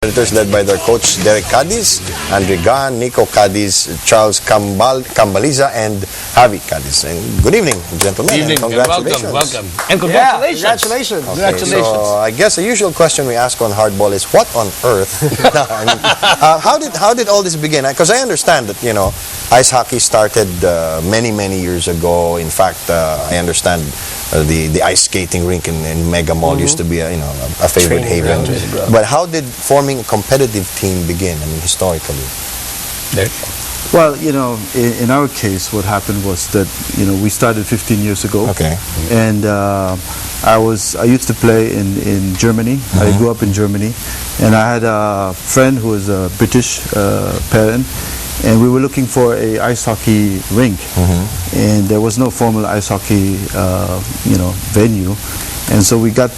Predators led by their coach Derek Cadiz, Andre Gan, Nico Cadiz, Charles Cambaliza, and Javi Cadiz. And good evening, gentlemen. Good evening, and congratulations. welcome. And congratulations. Congratulations. Okay, Congratulations. so I guess the usual question we ask on Hardball is, what on earth? No, I mean, how did all this begin? Because I understand that, you know, ice hockey started many years ago. In fact, I understand the ice skating rink in Mega Mall used to be a favorite haven. But how did forming a competitive team begin? I mean, historically. Well, you know, in our case, what happened was that, you know, we started 15 years ago. Okay. And I used to play in Germany. I grew up in Germany, and I had a friend who was a British parent, and we were looking for a ice hockey rink, and there was no formal ice hockey, venue, and so we got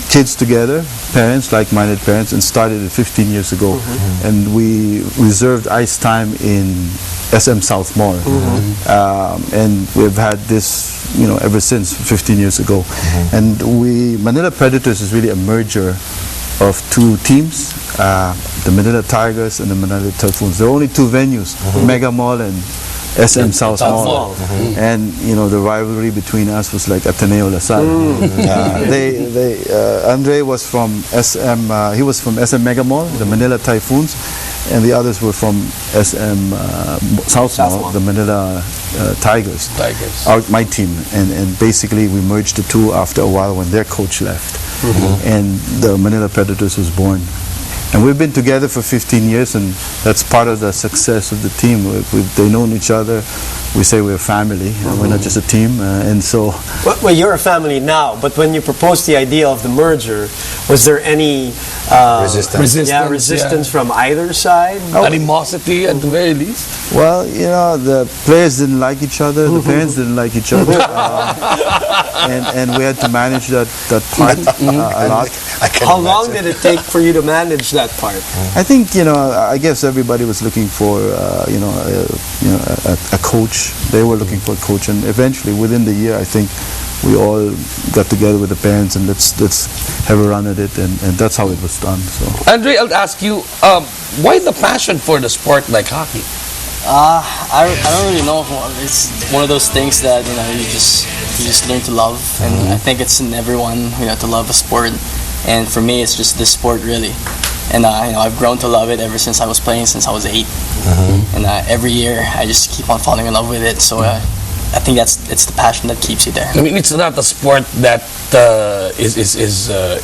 kids together, parents, like-minded parents, and started it 15 years ago. And we reserved ice time in SM South Mall. And we've had this, you know, ever since 15 years ago. And Manila Predators is really a merger of two teams, the Manila Tigers and the Manila Typhoons. There are only two venues, Mega Mall and SM South Mall. And you know, the rivalry between us was like Ateneo Lasal. Andre was from SM, he was from SM Mega Mall, the Manila Typhoons, and the others were from SM South Mall, the Manila Tigers. My team, and basically we merged the two after a while when their coach left, and the Manila Predators was born. And we've been together for 15 years, and that's part of the success of the team. They've known each other. We say we're a family, we're not just a team. And so... Well, you're a family now, but when you proposed the idea of the merger, was there any... resistance from either side? Animosity at the very least? Well, you know, the players didn't like each other, the parents didn't like each other, and we had to manage that part a lot. How long did it take for you to manage that part? I think, you know, I guess everybody was looking for, a coach. They were looking for a coach, and eventually, within the year, I think we all got together with the parents and let's have a run at it, and that's how it was done. So, Andre, I'll ask you, why the passion for the sport like hockey? I don't really know. It's one of those things that you just learn to love, and I think it's in everyone to love a sport. And for me, it's just this sport really. And I've grown to love it ever since I was playing, since I was 8. And every year I just keep on falling in love with it. So I think it's the passion that keeps you there. I mean, it's not a sport that is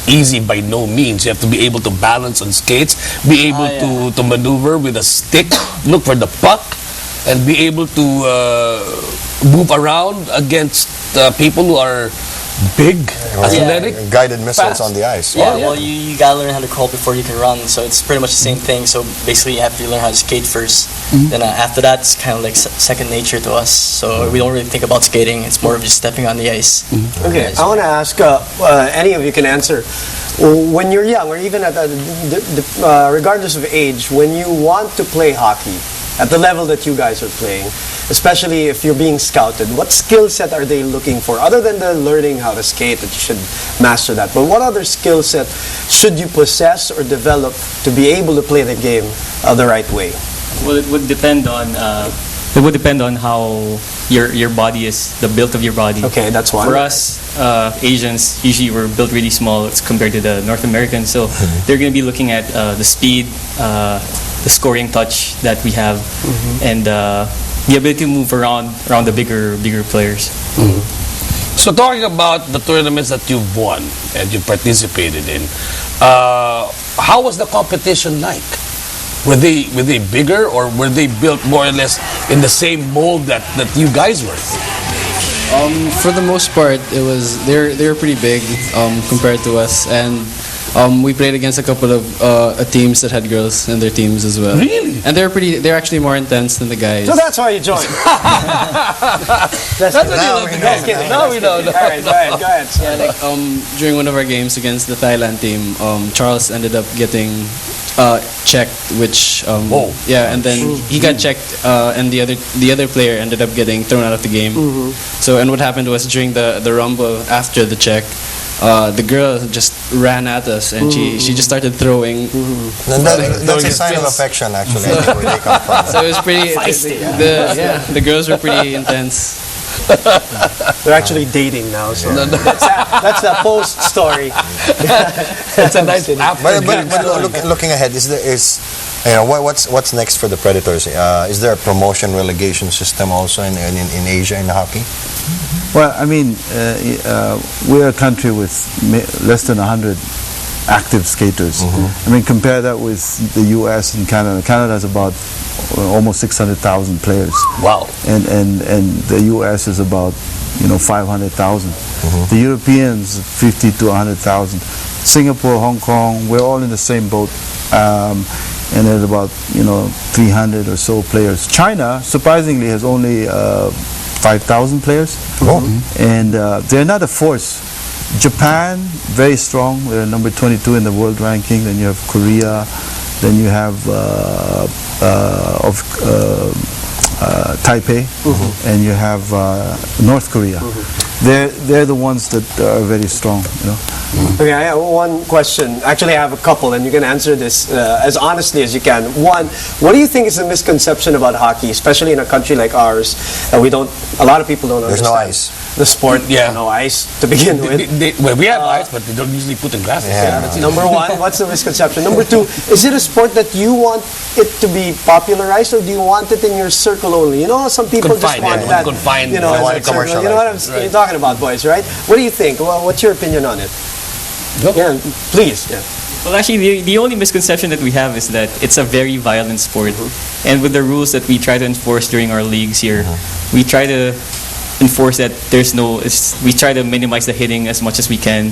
easy by no means. You have to be able to balance on skates, be able to maneuver with a stick, look for the puck, and be able to move around against people who are big, athletic, guided missiles fast on the ice. Well, you gotta learn how to crawl before you can run. So it's pretty much the same thing. So basically, you have to learn how to skate first. Then after that, it's kind of like second nature to us. So we don't really think about skating. It's more of just stepping on the ice. Okay, I want to ask, any of you can answer. When you're young, or even at regardless of age, when you want to play hockey at the level that you guys are playing, especially if you're being scouted, what skill set are they looking for? Other than the learning how to skate, that you should master that, but what other skill set should you possess or develop to be able to play the game the right way? Well, it would depend on how your body is, the build of your body. Okay, that's one. For us, Asians, usually we're built really small as compared to the North Americans, so they're going to be looking at the speed, the scoring touch that we have, and the ability to move around the bigger players. So talking about the tournaments that you've won and you participated in, how was the competition like? Were they bigger, or were they built more or less in the same mold that you guys were? For the most part, they were pretty big compared to us, and we played against a couple of teams that had girls in their teams as well. Really? And they're actually more intense than the guys. So that's why you joined. That's kidding. No, we don't. All right, go ahead. Yeah, like during one of our games against the Thailand team, Charles ended up getting checked, which and then he got checked, and the other player ended up getting thrown out of the game. So, and what happened was during the rumble after the check, the girl just ran at us, and she just started throwing. That's a sign of affection, actually. I think, where they come from. So it was pretty. The girls were pretty intense. They're actually dating now, so that's the post story. It's a nice after. But looking ahead, what's next for the Predators? Is there a promotion relegation system also in Asia in hockey? Well, I mean, we're a country with less than 100 active skaters. I mean, compare that with the U.S. and Canada. Canada has about almost 600,000 players. Wow. And the U.S. is about 500,000. The Europeans 50 to 100,000. Singapore, Hong Kong, we're all in the same boat. And there's about 300 or so players. China surprisingly has only 5,000 players. And they're not a force. Japan, very strong. They're number 22 in the world ranking. Then you have Korea. Then you have Taipei, and you have North Korea. They're the ones that are very strong. Okay, I have one question. Actually, I have a couple, and you can answer this as honestly as you can. One, what do you think is a misconception about hockey, especially in a country like ours, that a lot of people don't There's understand? no ice. The sport, Yeah. no ice to begin with. Well, we have ice, but they don't usually put in glasses. Yeah. That's it. Number one, what's the misconception? Number two, is it a sport that you want it to be popularized, or do you want it in your circle only? Some people Confined, just want yeah, that. confined. They They want that it circle. You know what commercialized. you're talking about, boys, right? What do you think? Well, what's your opinion on it? Yeah, please. Yeah. Well, actually, the only misconception that we have is that it's a very violent sport. And with the rules that we try to enforce during our leagues here, we try to enforce that we try to minimize the hitting as much as we can.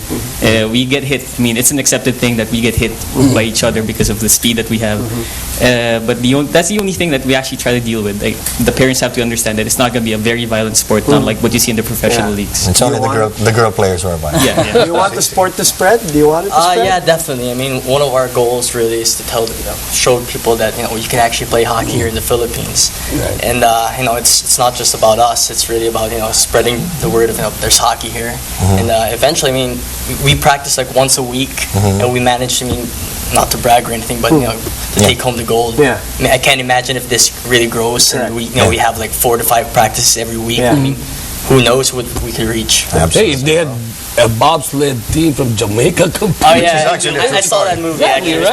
We get hit. I mean, it's an accepted thing that we get hit by each other because of the speed that we have. But that's the only thing that we actually try to deal with. Like, the parents have to understand that it's not going to be a very violent sport, not like what you see in the professional leagues. It's only the girl players who are violent. Do you want the sport to spread? Do you want it to spread? Yeah, definitely. I mean, one of our goals really is to show people that you can actually play hockey here in the Philippines, and it's not just about us. It's really about spreading the word of there's hockey here, and eventually, I mean, we practice like once a week, and we manage. I mean, not to brag or anything, but to take home the gold. Yeah. I mean, I can't imagine if this really grows, and we have like 4 to 5 practices every week. Yeah. I mean, who knows what we could reach? Hey, if they had a bobsled team from Jamaica compete. Oh yeah, actually a true I saw story. that movie. Exactly, actually. right?